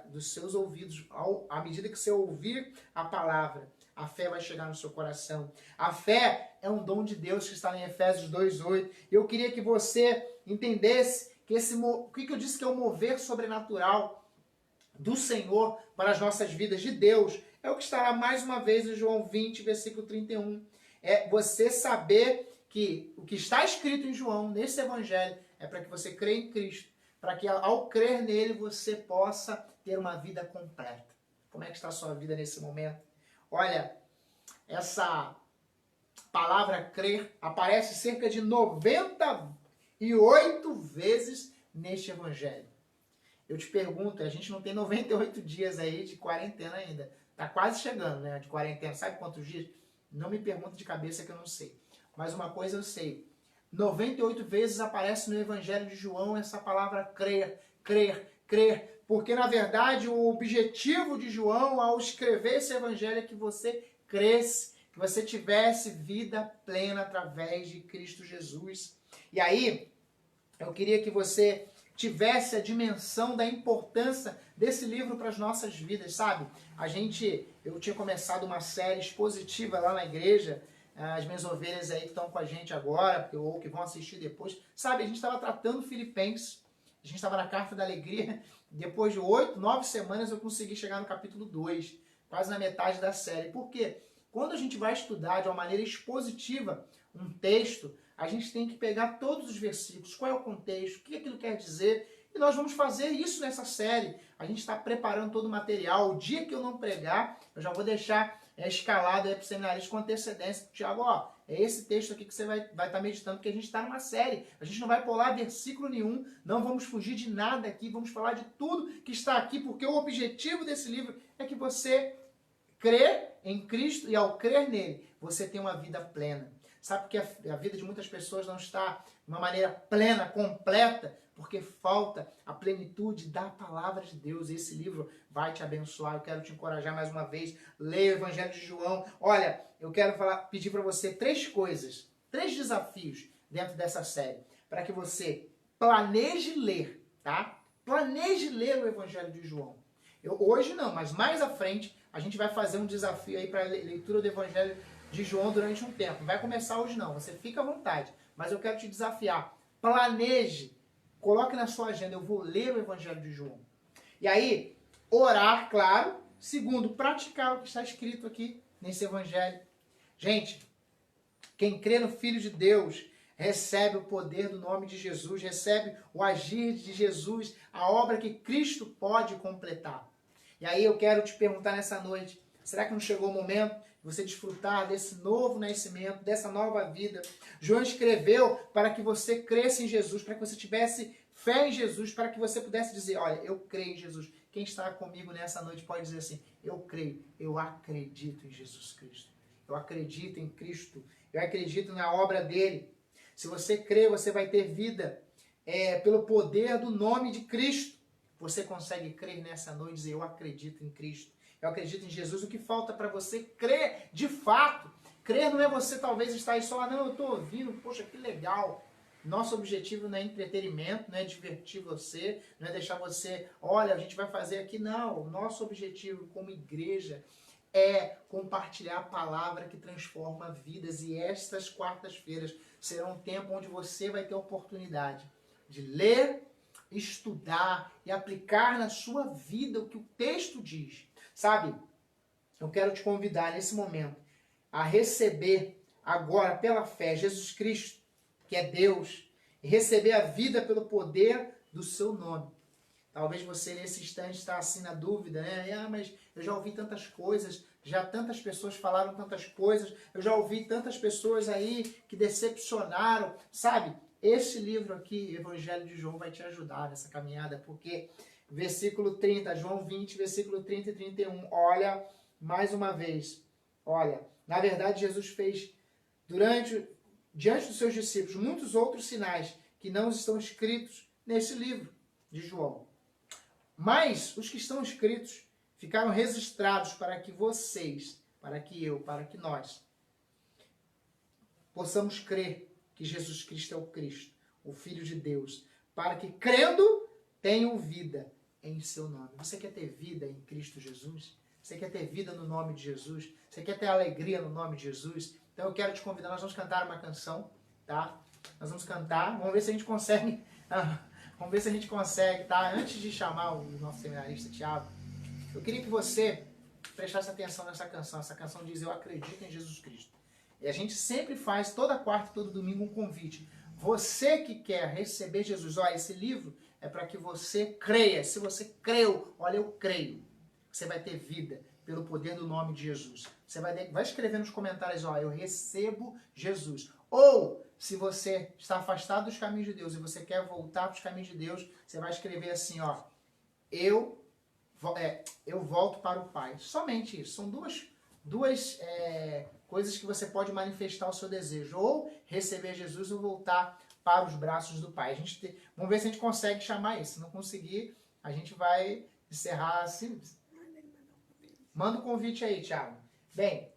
dos seus ouvidos, à medida que você ouvir a palavra, a fé vai chegar no seu coração. A fé é um dom de Deus que está em Efésios 2:8. Eu queria que você entendesse que o que eu disse que é o mover sobrenatural do Senhor para as nossas vidas, de Deus, é o que estará mais uma vez em João 20, versículo 31. É você saber que o que está escrito em João, nesse evangelho, é para que você creia em Cristo, para que ao crer nele você possa ter uma vida completa. Como é que está a sua vida nesse momento? Olha, essa palavra crer aparece cerca de 98 vezes neste evangelho. Eu te pergunto, a gente não tem 98 dias aí de quarentena ainda. Tá quase chegando, né? De quarentena. Sabe quantos dias? Não me pergunta de cabeça que eu não sei. Mas uma coisa eu sei. 98 vezes aparece no evangelho de João essa palavra crer, crer, crer. Porque, na verdade, o objetivo de João ao escrever esse evangelho é que você cresce, que você tivesse vida plena através de Cristo Jesus. E aí, eu queria que você tivesse a dimensão da importância desse livro para as nossas vidas, sabe? Eu tinha começado uma série expositiva lá na igreja, as minhas ovelhas aí que estão com a gente agora, ou que vão assistir depois, sabe? A gente estava tratando Filipenses, a gente estava na Carta da Alegria, depois de 8, 9 semanas eu consegui chegar no capítulo 2, quase na metade da série. Por quê? Quando a gente vai estudar de uma maneira expositiva um texto, a gente tem que pegar todos os versículos, qual é o contexto, o que aquilo quer dizer, e nós vamos fazer isso nessa série. A gente está preparando todo o material. O dia que eu não pregar, eu já vou deixar escalado aí para o seminarista com antecedência. Tiago, é esse texto aqui que você vai estar meditando, porque a gente está numa série. A gente não vai pular versículo nenhum, não vamos fugir de nada aqui, vamos falar de tudo que está aqui, porque o objetivo desse livro é que você crê em Cristo e ao crer nele, você tem uma vida plena. Sabe que a vida de muitas pessoas não está de uma maneira plena, completa, porque falta a plenitude da palavra de Deus. Esse livro vai te abençoar. Eu quero te encorajar mais uma vez. Leia o Evangelho de João. Olha, eu quero pedir para você 3 coisas, 3 desafios dentro dessa série, para que você planeje ler, tá? Planeje ler o Evangelho de João. Hoje não, mas mais à frente a gente vai fazer um desafio aí para a leitura do Evangelho de João durante um tempo. Não vai começar hoje não, você fica à vontade. Mas eu quero te desafiar. Planeje, coloque na sua agenda, eu vou ler o Evangelho de João. E aí, orar, claro. Segundo, praticar o que está escrito aqui nesse Evangelho. Gente, quem crê no Filho de Deus recebe o poder do nome de Jesus, recebe o agir de Jesus, a obra que Cristo pode completar. E aí eu quero te perguntar nessa noite, Será que não chegou o momento de você desfrutar desse novo nascimento, dessa nova vida? João escreveu para que você cresça em Jesus, para que você tivesse fé em Jesus, para que você pudesse dizer, olha, eu creio em Jesus. Quem está comigo nessa noite pode dizer assim, eu creio, eu acredito em Jesus Cristo. Eu acredito em Cristo, eu acredito na obra dele. Se você crê, você vai ter vida pelo poder do nome de Cristo. Você consegue crer nessa noite e dizer, eu acredito em Cristo, eu acredito em Jesus. O que falta para você crer de fato? Crer não é você talvez estar aí só, não, eu estou ouvindo, poxa, que legal. Nosso objetivo não é entretenimento, não é divertir você, não é deixar você, olha, a gente vai fazer aqui. Não, o nosso objetivo como igreja é compartilhar a palavra que transforma vidas. E estas quartas-feiras serão um tempo onde você vai ter a oportunidade de ler, estudar e aplicar na sua vida o que o texto diz. Sabe, eu quero te convidar nesse momento a receber agora pela fé Jesus Cristo, que é Deus, e receber a vida pelo poder do seu nome. Talvez você nesse instante está assim na dúvida, né? Ah, mas eu já ouvi tantas coisas, já tantas pessoas falaram tantas coisas, eu já ouvi tantas pessoas aí que decepcionaram, sabe? Esse livro aqui, Evangelho de João, vai te ajudar nessa caminhada, porque versículo 30, João 20, versículo 30 e 31, olha, mais uma vez, olha, na verdade Jesus fez diante dos seus discípulos muitos outros sinais que não estão escritos nesse livro de João. Mas os que estão escritos ficaram registrados para que vocês, para que eu, para que nós possamos crer que Jesus Cristo é o Cristo, o Filho de Deus, para que crendo tenham vida em seu nome. Você quer ter vida em Cristo Jesus? Você quer ter vida no nome de Jesus? Você quer ter alegria no nome de Jesus? Então eu quero te convidar, nós vamos cantar uma canção, tá? Nós vamos cantar, vamos ver se a gente consegue, tá? Antes de chamar o nosso seminarista, Tiago, eu queria que você prestasse atenção nessa canção. Essa canção diz, eu acredito em Jesus Cristo. E a gente sempre faz, toda quarta e todo domingo, um convite. Você que quer receber Jesus, olha, esse livro é para que você creia. Se você creu, olha, eu creio. Você vai ter vida pelo poder do nome de Jesus. Você vai escrever nos comentários, ó, eu recebo Jesus. Ou, se você está afastado dos caminhos de Deus e você quer voltar para os caminhos de Deus, você vai escrever assim, ó, eu volto para o Pai. Somente isso. São duas coisas que você pode manifestar o seu desejo. Ou receber Jesus ou voltar para os braços do Pai. Vamos ver se a gente consegue chamar isso. Se não conseguir, a gente vai encerrar assim. Manda um convite aí, Thiago. Bem,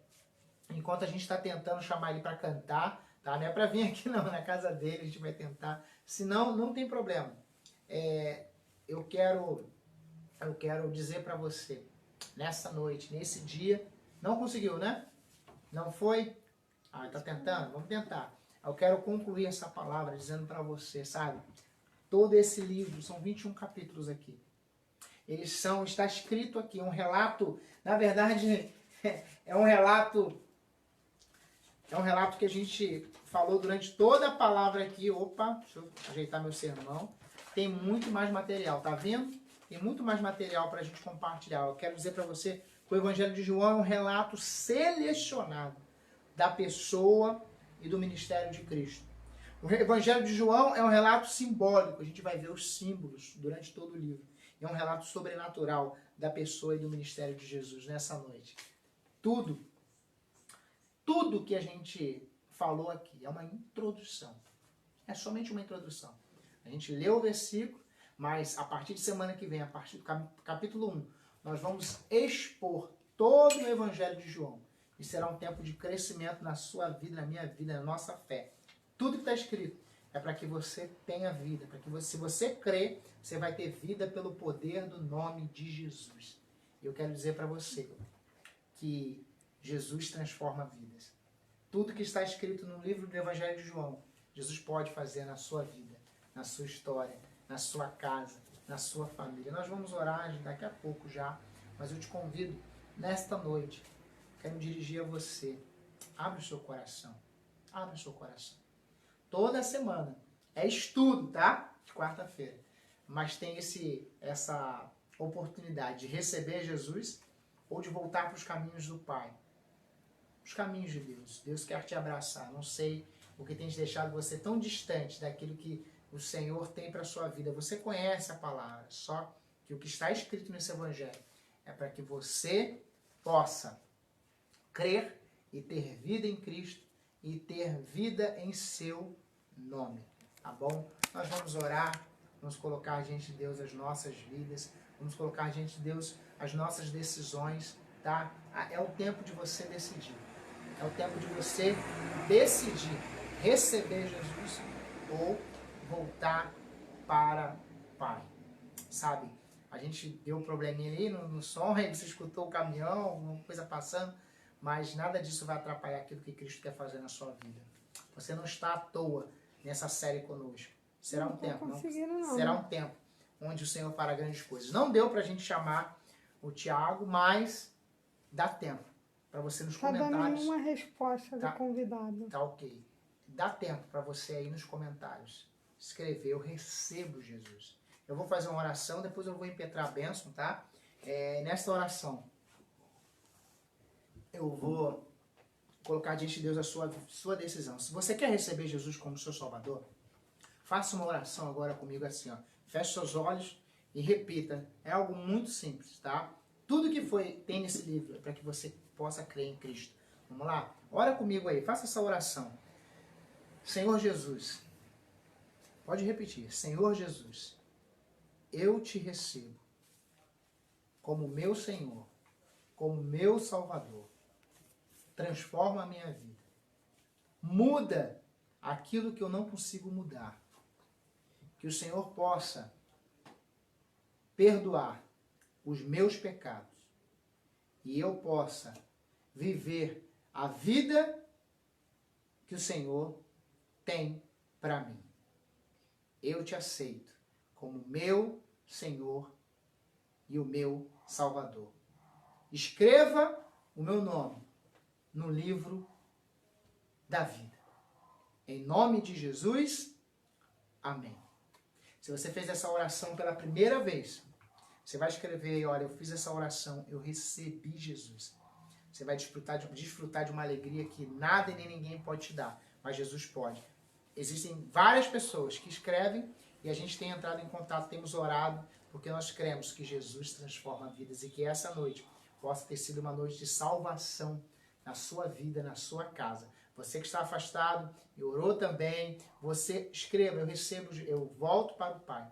enquanto a gente está tentando chamar ele para cantar, tá? Não é para vir aqui não, na casa dele, a gente vai tentar. Se não, não tem problema. Eu quero dizer para você, nessa noite, nesse dia, não conseguiu, né? Não foi? Ah, tá tentando? Vamos tentar. Eu quero concluir essa palavra dizendo para você, sabe? Todo esse livro, são 21 capítulos aqui. Está escrito aqui, um relato, na verdade, é um relato que a gente falou durante toda a palavra aqui. Opa, deixa eu ajeitar meu sermão. Tem muito mais material, tá vendo? Tem muito mais material para a gente compartilhar. Eu quero dizer para você que o Evangelho de João é um relato selecionado da pessoa e do ministério de Cristo. O Evangelho de João é um relato simbólico. A gente vai ver os símbolos durante todo o livro. É um relato sobrenatural da pessoa e do ministério de Jesus nessa noite. Tudo que a gente falou aqui é uma introdução. É somente uma introdução. A gente leu o versículo, mas a partir de semana que vem, a partir do capítulo 1, nós vamos expor todo o Evangelho de João. E será um tempo de crescimento na sua vida, na minha vida, na nossa fé. Tudo que está escrito é para que você tenha vida, para que se você crer, você vai ter vida pelo poder do nome de Jesus. E eu quero dizer para você que Jesus transforma vidas. Tudo que está escrito no livro do Evangelho de João, Jesus pode fazer na sua vida, na sua história, na sua casa, na sua família. Nós vamos orar daqui a pouco já, mas eu te convido nesta noite, quero me dirigir a você. Abre o seu coração. Abre o seu coração. Toda semana. É estudo, tá? De quarta-feira. Mas tem essa oportunidade de receber Jesus ou de voltar para os caminhos do Pai. Os caminhos de Deus. Deus quer te abraçar. Não sei o que tem deixado você tão distante daquilo que o Senhor tem para a sua vida. Você conhece a palavra, só que o que está escrito nesse Evangelho é para que você possa crer e ter vida em Cristo e ter vida em seu nome. Tá bom? Nós vamos orar, vamos colocar diante de Deus as nossas vidas, vamos colocar diante de Deus as nossas decisões, tá? É o tempo de você decidir. É o tempo de você decidir receber Jesus ou voltar para o Pai. Sabe? A gente deu um probleminha ali no som, aí você escutou o caminhão, alguma coisa passando, mas nada disso vai atrapalhar aquilo que Cristo quer fazer na sua vida. Você não está à toa nessa série conosco. Será um tempo, não? Será um tempo onde o Senhor fará grandes coisas. Não deu pra gente chamar o Tiago, mas dá tempo para você nos comentários. Tá dando nenhuma resposta do convidado. Tá ok. Dá tempo para você aí nos comentários escrever: eu recebo Jesus. Eu vou fazer uma oração, depois eu vou impetrar a bênção, tá? Nesta oração, eu vou colocar diante de Deus a sua decisão. Se você quer receber Jesus como seu Salvador, faça uma oração agora comigo assim, ó. Feche seus olhos e repita. É algo muito simples, tá? Tudo que tem nesse livro é para que você possa crer em Cristo. Vamos lá? Ora comigo aí, faça essa oração. Senhor Jesus, pode repetir. Senhor Jesus, eu te recebo como meu Senhor, como meu Salvador. Transforma a minha vida. Muda aquilo que eu não consigo mudar. Que o Senhor possa perdoar os meus pecados e eu possa viver a vida que o Senhor tem para mim. Eu te aceito como meu Senhor e o meu Salvador. Escreva o meu nome no livro da vida. Em nome de Jesus, amém. Se você fez essa oração pela primeira vez, você vai escrever aí: olha, eu fiz essa oração, eu recebi Jesus. Você vai desfrutar de uma alegria que nada e nem ninguém pode te dar, mas Jesus pode. Existem várias pessoas que escrevem e a gente tem entrado em contato, temos orado, porque nós cremos que Jesus transforma vidas e que essa noite possa ter sido uma noite de salvação na sua vida, na sua casa. Você que está afastado e orou também, você escreva: eu recebo, eu volto para o Pai.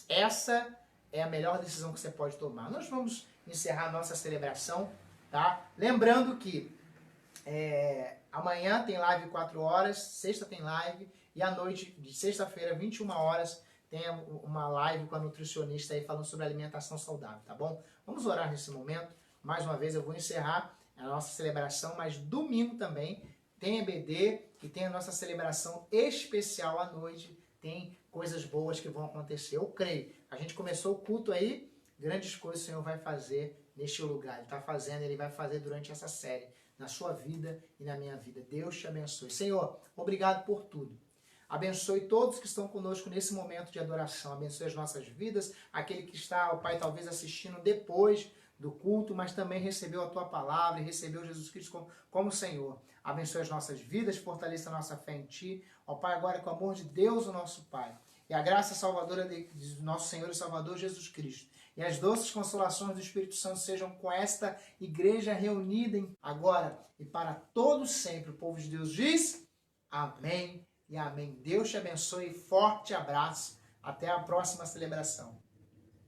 Essa é a melhor decisão que você pode tomar. Nós vamos encerrar a nossa celebração, tá? Lembrando que amanhã tem live 4 horas, sexta tem live, e à noite de sexta-feira, 21 horas, tem uma live com a nutricionista aí falando sobre alimentação saudável, tá bom? Vamos orar nesse momento. Mais uma vez eu vou encerrar a nossa celebração, mas domingo também tem EBD e tem a nossa celebração especial à noite. Tem coisas boas que vão acontecer. Eu creio. A gente começou o culto aí, grandes coisas o Senhor vai fazer neste lugar. Ele está fazendo, Ele vai fazer durante essa série, na sua vida e na minha vida. Deus te abençoe. Senhor, obrigado por tudo. Abençoe todos que estão conosco nesse momento de adoração. Abençoe as nossas vidas. Aquele que está, o Pai, talvez assistindo depois do culto, mas também recebeu a Tua palavra e recebeu Jesus Cristo como Senhor. Abençoe as nossas vidas, fortaleça a nossa fé em Ti. Ó Pai, agora com o amor de Deus, o nosso Pai, e a graça salvadora de nosso Senhor e Salvador Jesus Cristo, e as doces consolações do Espírito Santo sejam com esta igreja reunida agora e para todos sempre. O povo de Deus diz amém e amém. Deus te abençoe. Forte abraço. Até a próxima celebração.